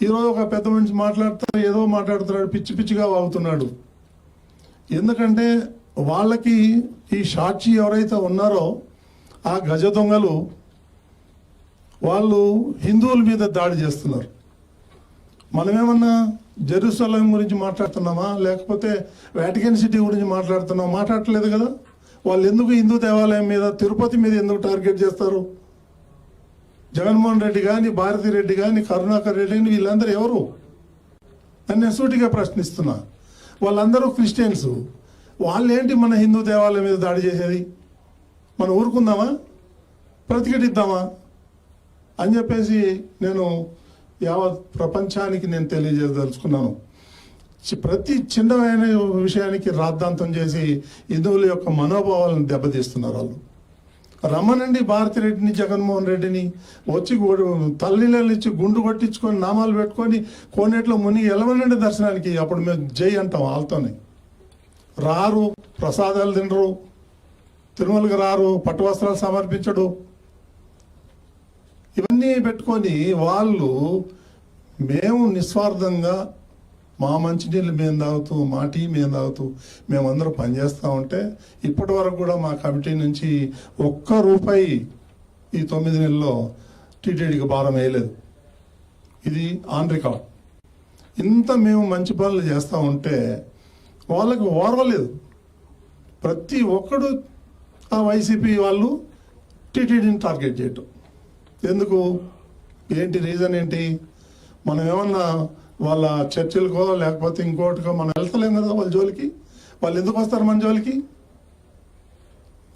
ఈరోజు ఒక పెద్ద మనిషి ఏదో మాట్లాడుతున్నాడు, పిచ్చి పిచ్చిగా వాగుతున్నాడు. ఎందుకంటే వాళ్ళకి ఈ సాక్షి ఎవరైతే ఉన్నారో ఆ గజ దొంగలు వాళ్ళు హిందువుల మీద దాడి చేస్తున్నారు. మనమేమన్నా జెరూసలేం గురించి మాట్లాడుతున్నామా, లేకపోతే వాటికన్ సిటీ గురించి మాట్లాడుతున్నామా? మాట్లాడట్లేదు కదా. వాళ్ళు ఎందుకు హిందూ దేవాలయం మీద, తిరుపతి మీద ఎందుకు టార్గెట్ చేస్తారు? జగన్మోహన్ రెడ్డి కానీ, భారతిరెడ్డి కానీ, కరుణాకర్ రెడ్డి కానీ వీళ్ళందరూ ఎవరు అని నేను సూటిగా ప్రశ్నిస్తున్నా. వాళ్ళందరూ క్రిస్టియన్స్. వాళ్ళేంటి మన హిందూ దేవాలయం మీద దాడి చేసేది? మనం ఊరుకుందామా, ప్రతిఘటిద్దామా అని చెప్పేసి నేను యావత్ ప్రపంచానికి నేను తెలియజేయదలుచుకున్నాను. ప్రతి చిన్నమైన విషయానికి రాద్ధాంతం చేసి హిందువుల యొక్క మనోభావాలను దెబ్బతీస్తున్నారు వాళ్ళు. రమ్మనండి భారతిరెడ్డిని, జగన్మోహన్ రెడ్డిని వచ్చి తల్లిళ్ళు ఇచ్చి గుండు కొట్టించుకొని నామాలు పెట్టుకొని కోనేట్లో మునిగి ఎలవనండి దర్శనానికి. అప్పుడు మేము జై అంటాం వాళ్ళతోనే. రారు, ప్రసాదాలు తినరు, తిరుమలకి రారు, పట్టు వస్త్రాలు సమర్పించడు. ఇవన్నీ పెట్టుకొని వాళ్ళు మేము నిస్వార్థంగా మా మంచినీళ్ళు మేము తాగుతూ, మా టీ మేము తాగుతూ మేమందరం పనిచేస్తూ ఉంటే ఇప్పటి వరకు కూడా మా కమిటీ నుంచి ₹1 ఈ 9 నెలల్లో టీటీడీకి భారం వేయలేదు. ఇది ఆన్ రికార్డ్. ఇంత మేము మంచి పనులు చేస్తూ ఉంటే వాళ్ళకి ఓర్వలేదు. ప్రతి ఒక్కడు ఆ వైసీపీ వాళ్ళు టీటీడీని టార్గెట్ చేయటం ఎందుకు? ఏంటి రీజన్ ఏంటి? మనం ఏమన్నా వాళ్ళ చర్చిలకో లేకపోతే ఇంకోటికో మనం వెళ్తలేం కదా వాళ్ళ జోలికి. వాళ్ళు ఎందుకు వస్తారు మన జోలికి?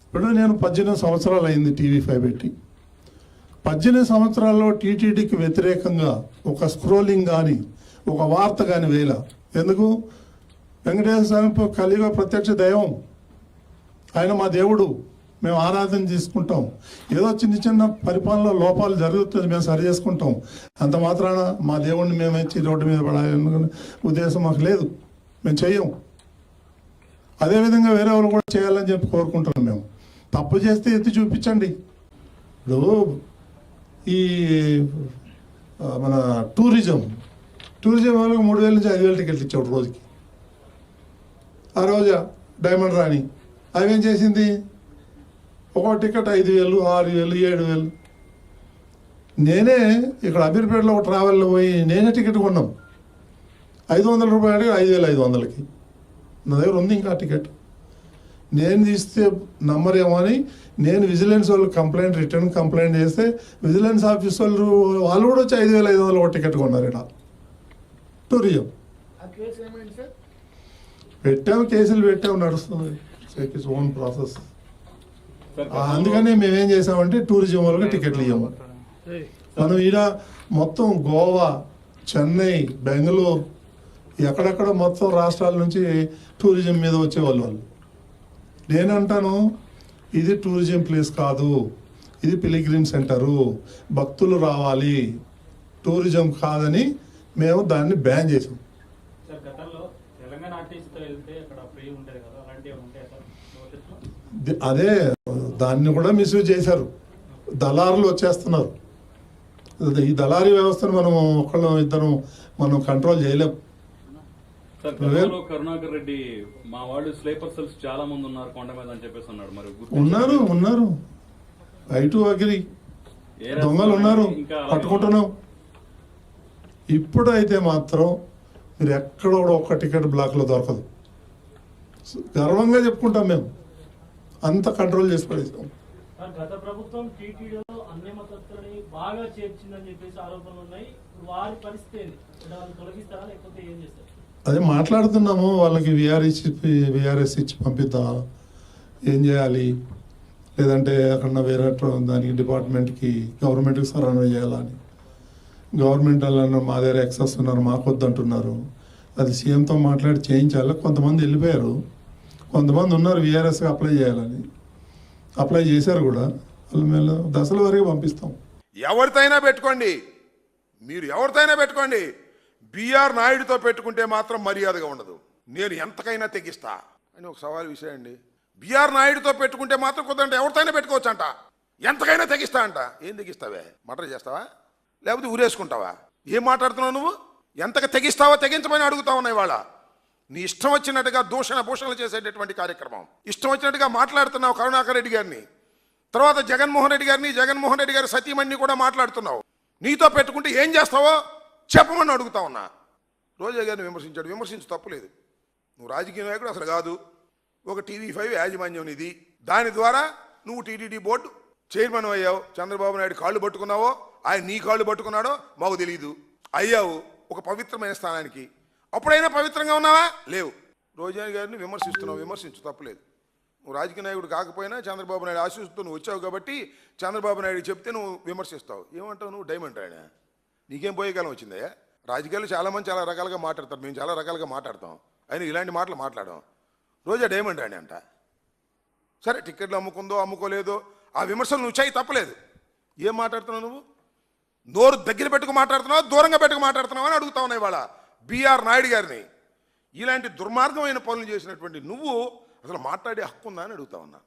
ఇప్పుడు నేను 18 సంవత్సరాలు అయింది టీవీ5 పెట్టి. 18 సంవత్సరాల్లో టీటీడీకి వ్యతిరేకంగా ఒక స్క్రోలింగ్ కానీ ఒక వార్త కానీ వేల. ఎందుకు? వెంకటేశ్వర స్వామి కలియుగ ప్రత్యక్ష దైవం, ఆయన మా దేవుడు, మేము ఆరాధన చేసుకుంటాం. ఏదో చిన్న చిన్న పరిపాలనలో లోపాలు జరుగుతుంది, మేము సరి చేసుకుంటాం. అంత మాత్రాన మా దేవుడిని మేము ఇచ్చి రోడ్డు మీద పడాలనుకునే ఉద్దేశం మాకు లేదు, మేము చెయ్యం. అదేవిధంగా వేరే వాళ్ళు కూడా చేయాలని చెప్పి కోరుకుంటున్నాం. మేము తప్పు చేస్తే ఎత్తి చూపించండి. ఇప్పుడు ఈ మన టూరిజం వాళ్ళకి 3,000 నుంచి 5,000 టికెట్లు ఇచ్చాడు రోజుకి. ఆ రోజా డైమండ్ రాణి అవేం చేసింది? ఒక టికెట్ 5,000, 6,000, 7,000. నేనే ఇక్కడ అమీర్పేటలో ఒక ట్రావెల్లో పోయి నేనే టికెట్ కొన్నాం. ₹500 అడిగి 5,500కి నా దగ్గర ఉంది ఇంకా టికెట్. నేను తీస్తే నమ్మరేమో అని నేను విజిలెన్స్ వాళ్ళు రిటర్న్ కంప్లైంట్ చేస్తే విజిలెన్స్ ఆఫీస్ వాళ్ళు కూడా వచ్చి 5,500 ఒక టికెట్ కొన్నారు. ఇక్కడ టూరిజం కేసులు పెట్టాము, నడుస్తుంది. Its own process. అందుకనే మేమేం చేసామంటే టూరిజం వాళ్ళకి టికెట్లు ఇవ్వము. మనం ఈడ మొత్తం గోవా, చెన్నై, బెంగళూరు ఎక్కడెక్కడ మొత్తం రాష్ట్రాల నుంచి టూరిజం మీద వచ్చేవాళ్ళు. నేనంటాను ఇది టూరిజం ప్లేస్ కాదు, ఇది పిలిగ్రిమ్ సెంటరు, భక్తులు రావాలి, టూరిజం కాదని మేము దాన్ని బ్యాన్ చేసాం. అదే దాన్ని కూడా మిస్యూజ్ చేశారు. దళారులు వచ్చేస్తున్నారు. ఈ దళారీ వ్యవస్థను మనం ఇద్దరు మనం కంట్రోల్ చేయలేం. కరుణాకర్ రెడ్డి మా వాళ్ళు స్లీపర్ సెల్స్ చాలా మంది ఉన్నారు కొండ మీద అని చెప్పేసి అన్నాడు. మరి ఉన్నారు ఐటు అగ్రి దొంగలు ఉన్నారు, పట్టుకుంటున్నాం. ఇప్పుడు అయితే మాత్రం మీరు ఎక్కడ కూడా ఒక్క టికెట్ బ్లాక్లో దొరకదు. గర్వంగా చెప్పుకుంటాం, మేము అంత కంట్రోల్ చేసి పడేసాం. గత ప్రభుత్వం టీటీడీలో అన్ని మతస్థులని బాగా చేర్చిందని చెప్పేసి ఆరోపణలు ఉన్నాయి. వారి పరిస్థితి తొలగిస్తారా లేకపోతే ఏం చేస్తారు? అదే మాట్లాడుతున్నాము. వాళ్ళకి విఆర్ఎస్ ఇచ్చి పంపిద్దాం, ఏం చేయాలి, లేదంటే అక్కడ వేరే దానికి డిపార్ట్మెంట్కి గవర్నమెంట్కి సరఫరా చేయాలని. గవర్నమెంట్ వాళ్ళు మా దగ్గర ఎక్సెస్ ఉన్నారు, మాకొద్దంటున్నారు. అది సీఎంతో మాట్లాడి చేయించాలి. కొంతమంది వెళ్ళిపోయారు, కొంతమంది ఉన్నారు విఆర్ఎస్కి అప్లై చేయాలని. అప్లై చేశారు కూడా. వాళ్ళు మేము దశల వరకు పంపిస్తాం. ఎవరితైనా పెట్టుకోండి, మీరు ఎవరితైనా పెట్టుకోండి, బిఆర్ నాయుడుతో పెట్టుకుంటే మాత్రం మర్యాదగా ఉండదు. నేను ఎంతకైనా తెగిస్తా అని ఒక సవాల్ విషయం అండి. బిఆర్ నాయుడుతో పెట్టుకుంటే మాత్రం కుదరంటే ఎవరితైనా పెట్టుకోవచ్చు అంట. ఎంతకైనా తెగిస్తా అంట. ఏం తెగిస్తావే? మటర్ చేస్తావా లేకపోతే ఊరేసుకుంటావా? ఏం మాట్లాడుతున్నావు నువ్వు? ఎంతగా తెగిస్తావో తెగించమని అడుగుతా ఉన్నాయి వాళ్ళ. నీ ఇష్టం వచ్చినట్టుగా దూషణ భూషణలు చేసేటటువంటి కార్యక్రమం, ఇష్టం వచ్చినట్టుగా మాట్లాడుతున్నావు కరుణాకర్ రెడ్డి గారిని, తర్వాత జగన్మోహన్ రెడ్డి గారిని, జగన్మోహన్ రెడ్డి గారి సతీమణిని కూడా మాట్లాడుతున్నావు. నీతో పెట్టుకుంటే ఏం చేస్తావో చెప్పమని అడుగుతా ఉన్నా. రోజా గారిని విమర్శించాడు, విమర్శించు తప్పులేదు. నువ్వు రాజకీయ నాయకుడు అసలు కాదు. ఒక TV5 యాజమాన్యం ఇది, దాని ద్వారా నువ్వు టీటీడీ బోర్డు చైర్మన్ అయ్యావు. చంద్రబాబు నాయుడు కాళ్ళు పట్టుకున్నావో ఆయన నీ కాళ్ళు పట్టుకున్నాడో మాకు తెలియదు, అయ్యావు ఒక పవిత్రమైన స్థానానికి. అప్పుడైనా పవిత్రంగా ఉన్నావా? లేవు. రోజా గారిని విమర్శిస్తున్నావు, విమర్శించు తప్పులేదు. నువ్వు రాజకీయ నాయకుడు కాకపోయినా చంద్రబాబు నాయుడు ఆశీస్సుతో నువ్వు వచ్చావు కాబట్టి చంద్రబాబు నాయుడు చెప్తే నువ్వు విమర్శిస్తావు. ఏమంటావు నువ్వు? డైమండ్ ఆయన నీకేం పోయే కాలం వచ్చిందయ్యా? రాజకీయాలు చాలామంది చాలా రకాలుగా మాట్లాడతారు, మేము చాలా రకాలుగా మాట్లాడతాం, అయినా ఇలాంటి మాటలు మాట్లాడాం. రోజా డైమండ్ ఆయన అంట. సరే, టిక్కెట్లు అమ్ముకుందో అమ్ముకోలేదో ఆ విమర్శలు నువ్వు చేయి తప్పలేదు. ఏం మాట్లాడుతున్నావు నువ్వు? నోరు దగ్గర పెట్టుకు మాట్లాడుతున్నావు, దూరంగా పెట్టుకు మాట్లాడుతున్నావు అని అడుగుతా ఉన్నాయి వాళ్ళ బిఆర్ నాయుడు గారిని. ఇలాంటి దుర్మార్గమైన పనులు చేసినటువంటి నువ్వు అసలు మాట్లాడే హక్కు ఉందా అని అడుగుతా ఉన్నా.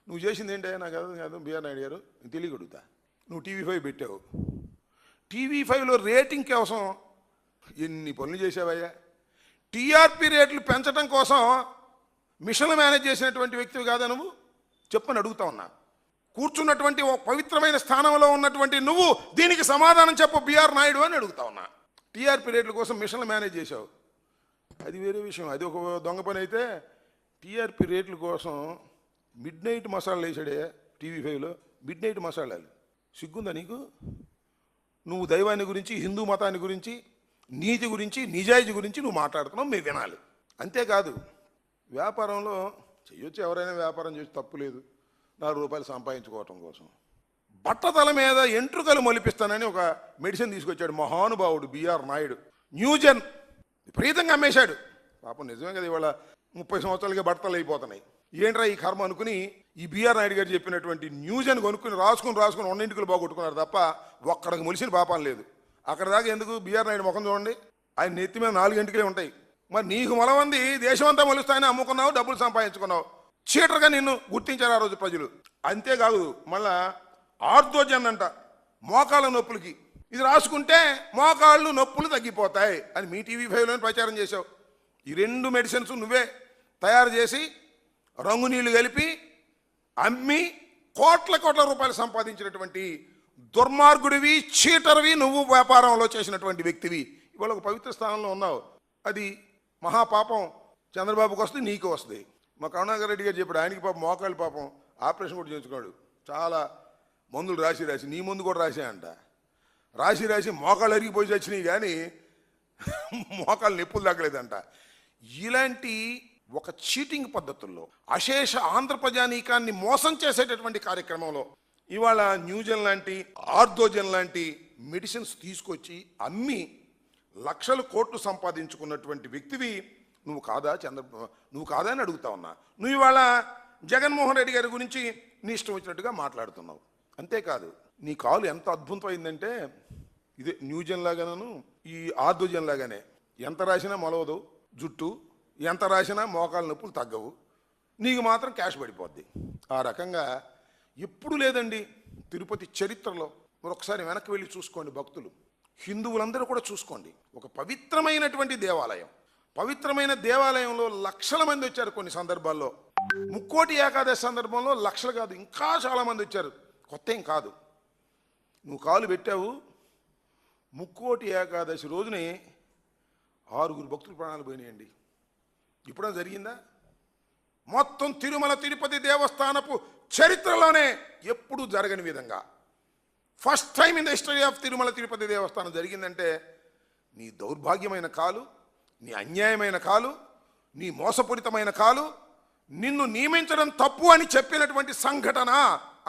నువ్వు చేసింది ఏంటయ్యా? నాకు కాదు బిఆర్ నాయుడు గారు, తెలియక అడుగుతా. నువ్వు TV5 పెట్టావు, TV5లో రేటింగ్ కోసం ఎన్ని పనులు చేసావయ్యా? టీఆర్పీ రేట్లు పెంచడం కోసం మిషన్లు మేనేజ్ చేసినటువంటి వ్యక్తివి కాదా నువ్వు? చెప్పని అడుగుతా ఉన్నా. కూర్చున్నటువంటి ఒక పవిత్రమైన స్థానంలో ఉన్నటువంటి నువ్వు దీనికి సమాధానం చెప్పు బిఆర్ నాయుడు అని అడుగుతా ఉన్నా. టీఆర్పీ రేట్ల కోసం మిషన్లు మేనేజ్ చేశావు, అది వేరే విషయం, అది ఒక దొంగ పని. అయితే టీఆర్పీ రేట్ల కోసం మిడ్-నైట్ మసాలాలు వేసాడే TV5లో, మిడ్-నైట్ మసాలాలు. సిగ్గుందా నీకు? నువ్వు దైవాన్ని గురించి, హిందూ మతాన్ని గురించి, నీతి గురించి, నిజాయితీ గురించి నువ్వు మాట్లాడుతున్నావు, మేము వినాలి. అంతేకాదు, వ్యాపారంలో చెయ్యొచ్చు, ఎవరైనా వ్యాపారం చేసి తప్పు లేదు, 4 రూపాయలు సంపాదించుకోవటం కోసం. బట్టతల మీద ఎంట్రుకలు మొలిపిస్తానని ఒక మెడిసిన్ తీసుకొచ్చాడు మహానుభావుడు బిఆర్ నాయుడు. న్యూజెన్ విపరీతంగా అమ్మేశాడు. పాపం నిజమే కదా, ఇవాళ 30 సంవత్సరాలుగా బట్టలు అయిపోతున్నాయి. ఏంట్రా ఈ కర్మ అనుకుని ఈ బిఆర్ నాయుడు గారు చెప్పినటువంటి న్యూజెన్ కొనుక్కుని రాసుకుని 2 ఇంటికలు బాగొట్టుకున్నారు తప్ప ఒక్కడికి మొలిసిన పాపం లేదు. అక్కడ దాకా ఎందుకు? బిఆర్ నాయుడు ముఖం చూడండి, ఆయన నెత్తి మీద 4 ఇంటికలే ఉంటాయి. మరి నీకు మొలమంది దేశమంతా మొలుస్తాయని అమ్ముకున్నావు, డబ్బులు సంపాదించుకున్నావు. చీటర్గా నిన్ను గుర్తించారు ఆ రోజు ప్రజలు. అంతేకాదు, మళ్ళా ఆర్థోజన్ అంట మోకాళ్ళ నొప్పులకి, ఇది రాసుకుంటే మోకాళ్ళు నొప్పులు తగ్గిపోతాయి అని మీ TV5లో ప్రచారం చేశావు. ఈ 2 మెడిసిన్స్ నువ్వే తయారు చేసి రంగు నీళ్లు కలిపి అమ్మి కోట్ల రూపాయలు సంపాదించినటువంటి దుర్మార్గుడివి, చీటర్వి నువ్వు. వ్యాపారంలో చేసినటువంటి వ్యక్తివి. ఇవాళ ఒక పవిత్ర స్థానంలో ఉన్నావు. అది మహాపాపం చంద్రబాబుకి వస్తుంది, నీకు వస్తుంది. మా కరుణాకర్ రెడ్డి గారు చెప్పాడు, ఆయనకి పాపం మోకాళ్ళు పాపం ఆపరేషన్ కూడా చేయించుకున్నాడు. చాలా మందులు రాసి నీ ముందు కూడా రాశాయంట. రాసి మోకాళ్ళు అరిగిపోయి వచ్చినాయి కానీ మోకాళ్ళు నొప్పులు తగ్గలేదంట. ఇలాంటి ఒక చీటింగ్ పద్ధతుల్లో అశేష ఆంధ్ర ప్రజానీకాన్ని మోసం చేసేటటువంటి కార్యక్రమంలో ఇవాళ న్యూజెన్ లాంటి, ఆర్థోజన్ లాంటి మెడిసిన్స్ తీసుకొచ్చి అమ్మి లక్షల కోట్లు సంపాదించుకున్నటువంటి వ్యక్తివి నువ్వు కాదా? నువ్వు కాదా అని అడుగుతా ఉన్నా. నువ్వు ఇవాళ జగన్మోహన్ రెడ్డి గారి గురించి నీ ఇష్టం వచ్చినట్టుగా మాట్లాడుతున్నావు. అంతేకాదు, నీ కాలు ఎంత అద్భుతమైందంటే ఇదే న్యూజెన్ లాగాను, ఈ ఆర్థోజన్ లాగానే ఎంత రాసినా మొలవదు జుట్టు, ఎంత రాసినా మోకాళ్ళ నొప్పులు తగ్గవు, నీకు మాత్రం క్యాష్ పడిపోద్ది. ఆ రకంగా ఎప్పుడు లేదండి తిరుపతి చరిత్రలో. మరొకసారి వెనక్కి వెళ్ళి చూసుకోండి, భక్తులు హిందువులందరూ కూడా చూసుకోండి. ఒక పవిత్రమైనటువంటి దేవాలయం, పవిత్రమైన దేవాలయంలో లక్షల మంది వచ్చారు. కొన్ని సందర్భాల్లో ముక్కోటి ఏకాదశి సందర్భంలో లక్షలు కాదు, ఇంకా చాలామంది వచ్చారు. కొత్త ఏం కాదు. నువ్వు కాలు పెట్టావు, ముక్కోటి ఏకాదశి రోజునే 6 భక్తులు ప్రాణాలు పోయినాయండి. ఇప్పుడు జరిగిందా? మొత్తం తిరుమల తిరుపతి దేవస్థానపు చరిత్రలోనే ఎప్పుడూ జరగని విధంగా first time in the history of Tirumala Tirupati దేవస్థానం జరిగిందంటే నీ దౌర్భాగ్యమైన కాలు, నీ అన్యాయమైన కాలు, నీ మోసపూరితమైన కాలు, నిన్ను నియమించడం తప్పు అని చెప్పినటువంటి సంఘటన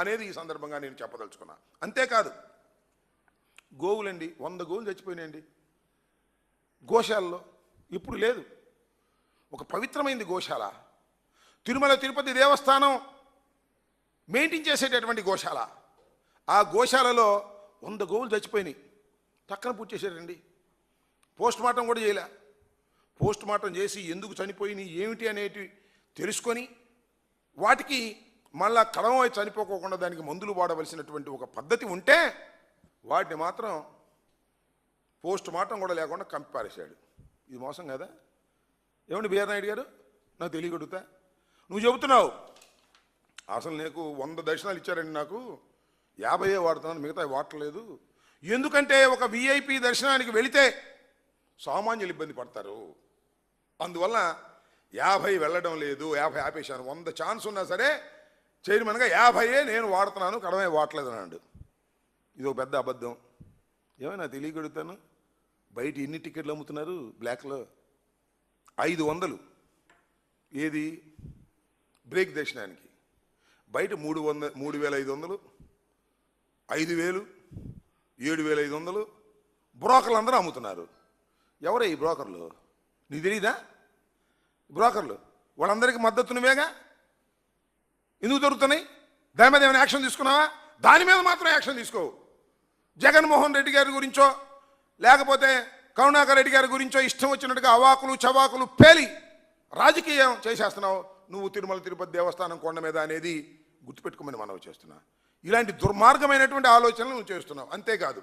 అనేది ఈ సందర్భంగా నేను చెప్పదలుచుకున్నా. అంతేకాదు, గోవులండి 100 గోవులు చచ్చిపోయినాయండి గోశాలలో. ఇప్పుడు లేదు. ఒక పవిత్రమైనది గోశాల, తిరుమల తిరుపతి దేవస్థానం మెయింటైన్ చేసేటటువంటి గోశాల. ఆ గోశాలలో 100 గోవులు చచ్చిపోయినాయి. పక్కన పూర్తి చేశారండి. పోస్ట్ మార్టం కూడా చేయలే. పోస్ట్ మార్టం చేసి ఎందుకు చనిపోయినాయి ఏమిటి అనేటి తెలుసుకొని వాటికి మళ్ళా కడమై చనిపోకోకుండా దానికి మందులు వాడవలసినటువంటి ఒక పద్ధతి ఉంటే వాటిని మాత్రం పోస్ట్ మార్టం కూడా లేకుండా కంపి పారేశాడు. ఇది మోసం కదా? ఏమండి బిఆర్ నాయుడు గారు, నాకు తెలియగడుగుతా. నువ్వు చెబుతున్నావు అసలు నీకు 100 దర్శనాలు ఇచ్చారండి, నాకు 50 వాడుతున్నాను, మిగతా వాడలేదు. ఎందుకంటే ఒక విఐపి దర్శనానికి వెళితే సామాన్యులు ఇబ్బంది పడతారు, అందువల్ల 50 వెళ్ళడం లేదు, 50 ఆపేశాను. 100 ఛాన్స్ ఉన్నా సరే చైర్మన్గా 50 నేను వాడుతున్నాను, కడమే వాడలేదు అన్నాడు. ఇది ఒక పెద్ద అబద్ధం. ఏమైనా తెలియగలుగుతాను, బయట ఎన్ని టికెట్లు అమ్ముతున్నారు బ్లాక్లో? 500 ఏది బ్రేక్ దర్శనానికి, బయట 3,500, 5,000, 7,500 బ్రోకర్లు అందరూ అమ్ముతున్నారు. ఎవరే ఈ బ్రోకర్లు? నీకు తెలీదా? బ్రోకర్లు వాళ్ళందరికీ మద్దతు నువ్వేగా, ఎందుకు దొరుకుతున్నాయి? దాని మీద ఏమైనా యాక్షన్ తీసుకున్నావా? దాని మీద మాత్రం యాక్షన్ తీసుకోవు. జగన్మోహన్ రెడ్డి గారి గురించో లేకపోతే కరుణాకర్ రెడ్డి గారి గురించో ఇష్టం వచ్చినట్టుగా అవాకులు చవాకులు పేలి రాజకీయం చేసేస్తున్నావు నువ్వు. తిరుమల తిరుపతి దేవస్థానం కొండ మీద అనేది గుర్తుపెట్టుకోమని మనవి చేస్తున్నా. ఇలాంటి దుర్మార్గమైనటువంటి ఆలోచనలు నువ్వు చేస్తున్నావు. అంతేకాదు